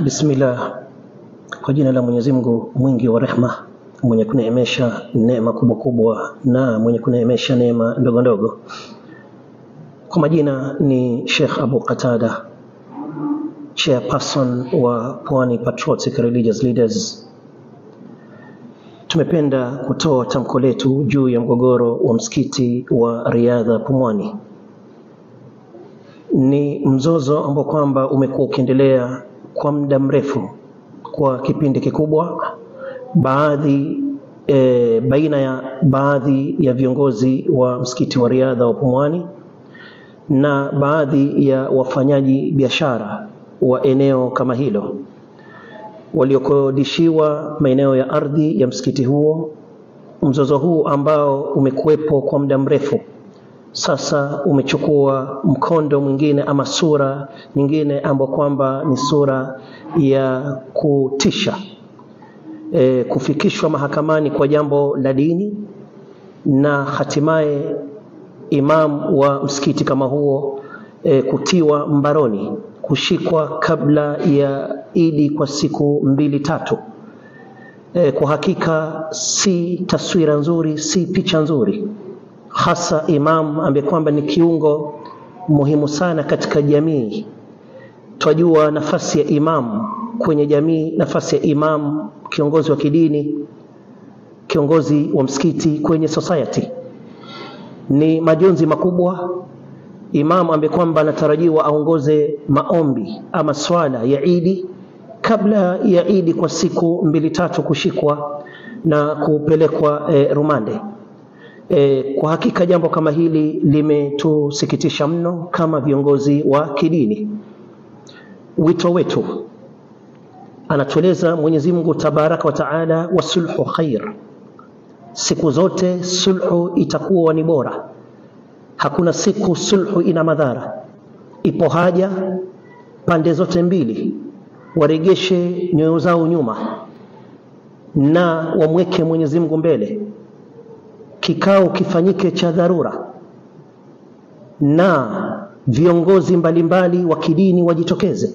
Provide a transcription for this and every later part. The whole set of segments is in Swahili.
Bismillah, kwa jina la Mwenyezi Mungu mwingi wa rehema, mwenye kuneemesha neema kubwa kubwa na mwenye kuneemesha neema ndogo ndogo. Kwa majina ni Sheikh Abu Qatada, chairperson wa Pwani Patriotic Religious Leaders. Tumependa kutoa tamko letu juu ya mgogoro wa msikiti wa Riyadha Pumwani. Ni mzozo ambao kwamba umekuwa ukiendelea kwa muda mrefu, kwa kipindi kikubwa, baina ya baadhi ya viongozi wa msikiti wa Riyadha wa Pumwani na baadhi ya wafanyaji biashara wa eneo kama hilo waliokodishiwa maeneo ya ardhi ya msikiti huo. Mzozo huu ambao umekuwepo kwa muda mrefu sasa umechukua mkondo mwingine ama sura nyingine ambayo kwamba ni sura ya kutisha, kufikishwa mahakamani kwa jambo la dini, na hatimaye imam wa msikiti kama huo kutiwa mbaroni, kushikwa kabla ya Idi kwa siku 2-3. Kwa hakika si taswira nzuri, si picha nzuri, hasa imam ambaye kwamba ni kiungo muhimu sana katika jamii. Twajua nafasi ya imam kwenye jamii, nafasi ya imam, kiongozi wa kidini, kiongozi wa msikiti kwenye society. Ni majonzi makubwa imam ambaye kwamba anatarajiwa aongoze maombi ama swala ya Idi, kabla ya Idi kwa siku 2-3 kushikwa na kupelekwa rumande. Kwa hakika jambo kama hili limetusikitisha mno kama viongozi wa kidini. Wito wetu, anatueleza Mwenyezi Mungu Tabaraka wa Taala, wasulhu khair, siku zote sulhu itakuwa ni bora. Hakuna siku sulhu ina madhara. Ipo haja pande zote mbili waregeshe nyoyo zao nyuma na wamweke Mwenyezi Mungu mbele. Kikao kifanyike cha dharura na viongozi mbalimbali wa kidini wajitokeze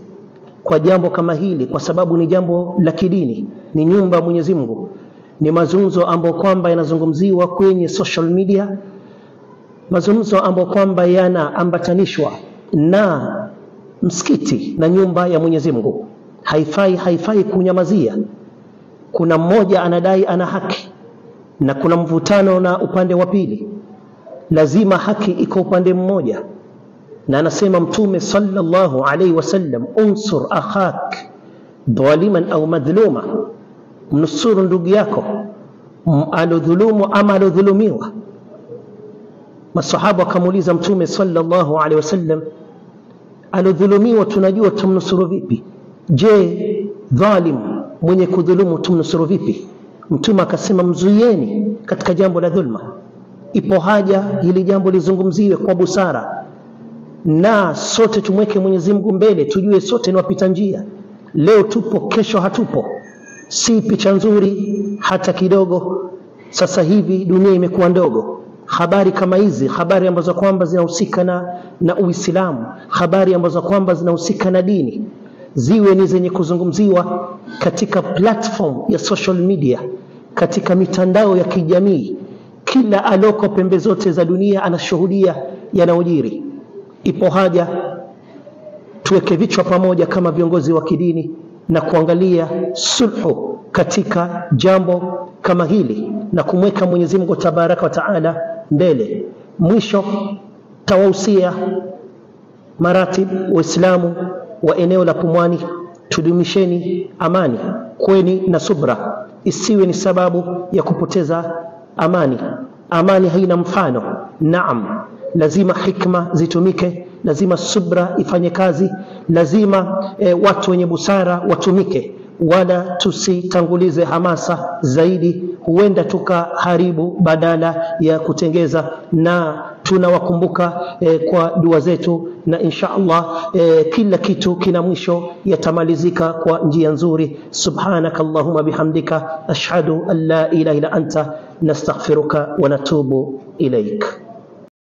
kwa jambo kama hili, kwa sababu ni jambo la kidini, ni nyumba Mwenyezi Mungu. Ni mazungumzo ambayo kwamba yanazungumziwa kwenye social media, mazungumzo ambayo kwamba yanaambatanishwa na msikiti na nyumba ya Mwenyezi Mungu. Haifai kunyamazia. Kuna mmoja anadai ana haki na kuna mvutano na upande wa pili, lazima haki iko upande mmoja. Na anasema Mtume sallallahu alaihi wasallam, unsur akhak dhaliman au madhluma, mnusuru ndugu yako alodhulumu ama alodhulumiwa. Masahaba wakamuuliza Mtume sallallahu alaihi wasallam, alodhulumiwa tunajua tumnusuru vipi? Je, dhalim mwenye kudhulumu tumnusuru vipi? Mtume akasema mzuieni katika jambo la dhulma. Ipo haja hili jambo lizungumziwe kwa busara, na sote tumweke Mwenyezi Mungu mbele, tujue sote ni wapita njia. Leo tupo, kesho hatupo. Si picha nzuri hata kidogo. Sasa hivi dunia imekuwa ndogo. Habari kama hizi, habari ambazo kwamba zinahusika na Uislamu, habari ambazo kwamba zinahusika na dini, ziwe ni zenye kuzungumziwa katika platform ya social media, katika mitandao ya kijamii. Kila aloko pembe zote za dunia anashuhudia yanayojiri. Ipo haja tuweke vichwa pamoja kama viongozi wa kidini na kuangalia sulhu katika jambo kama hili na kumweka Mwenyezi Mungu Tabaraka wa Taala mbele. Mwisho tawahusia maratib Waislamu wa eneo la Pumwani, tudumisheni amani, kweni na subra, isiwe ni sababu ya kupoteza amani. Amani haina mfano. Naam, lazima hikma zitumike, lazima subra ifanye kazi, lazima watu wenye busara watumike, wala tusitangulize hamasa zaidi, huenda tukaharibu badala ya kutengeza. Na tunawakumbuka kwa dua zetu, na insha Allah kila kitu kina mwisho, yatamalizika kwa njia nzuri. Subhanakallahumma bihamdika ashhadu an la ilaha illa anta nastaghfiruka wa natubu ilaik.